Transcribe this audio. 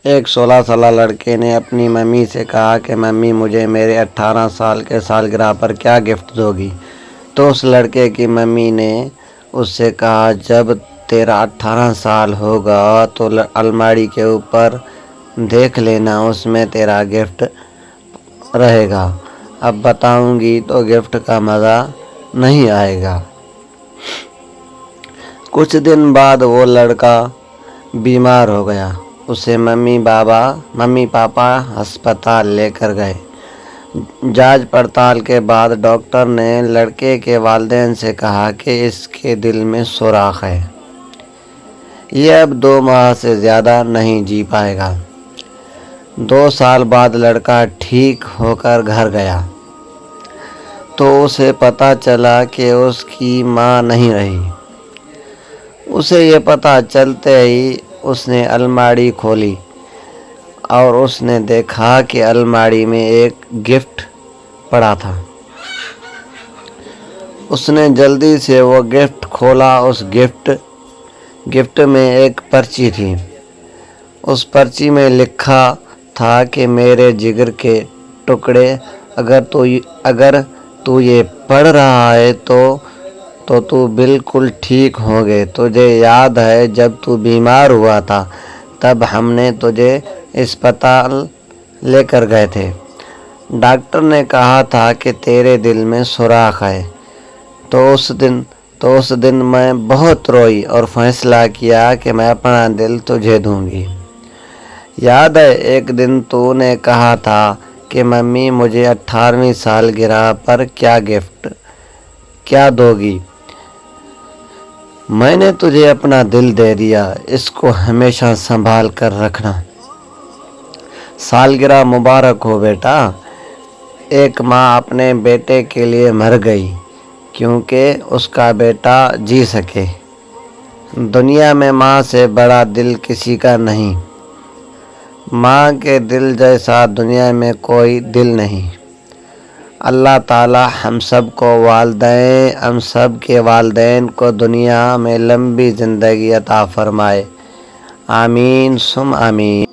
ایک 16 سالہ لڑکے نے اپنی ممی سے کہا کہ ممی مجھے میرے 18 سال کے سالگرہ پر کیا گفٹ دو گی؟ تو اس لڑکے کی ممی نے اس سے کہا جب تیرا 18 سال ہوگا تو الماری کے اوپر دیکھ لینا، اس میں تیرا گفٹ رہے گا، اب بتاؤں گی تو گفٹ کا مزہ نہیں آئے گا۔ کچھ دن بعد وہ لڑکا بیمار ہو گیا، اسے ممی پاپا ہسپتال لے کر گئے۔ جانچ پڑتال کے بعد ڈاکٹر نے لڑکے کے والدین سے کہا کہ اس کے دل میں سوراخ ہے، یہ اب 2 ماہ سے زیادہ نہیں جی پائے گا۔ 2 سال بعد لڑکا ٹھیک ہو کر گھر گیا تو اسے پتہ چلا کہ اس کی ماں نہیں رہی۔ اسے یہ پتہ چلتے ہی اس نے الماری کھولی اور اس نے دیکھا کہ الماری میں ایک گفٹ پڑا تھا۔ اس نے جلدی سے وہ گفٹ کھولا۔ اس گفٹ میں ایک پرچی تھی۔ اس پرچی میں لکھا تھا کہ میرے جگر کے ٹکڑے، اگر تو یہ پڑھ رہا ہے تو بالکل ٹھیک ہوگے۔ تجھے یاد ہے جب تو بیمار ہوا تھا تب ہم نے تجھے اسپتال لے کر گئے تھے۔ ڈاکٹر نے کہا تھا کہ تیرے دل میں سوراخ ہے۔ تو اس دن میں بہت روئی اور فیصلہ کیا کہ میں اپنا دل تجھے دوں گی۔ یاد ہے ایک دن تو نے کہا تھا کہ ممی مجھے 18ویں سالگرہ پر کیا دو گی؟ میں نے تجھے اپنا دل دے دیا، اس کو ہمیشہ سنبھال کر رکھنا۔ سالگرہ مبارک ہو بیٹا۔ ایک ماں اپنے بیٹے کے لیے مر گئی کیونکہ اس کا بیٹا جی سکے۔ دنیا میں ماں سے بڑا دل کسی کا نہیں۔ ماں کے دل جیسا دنیا میں کوئی دل نہیں۔ اللہ تعالی ہم سب کے والدین کو دنیا میں لمبی زندگی عطا فرمائے، آمین ثم آمین۔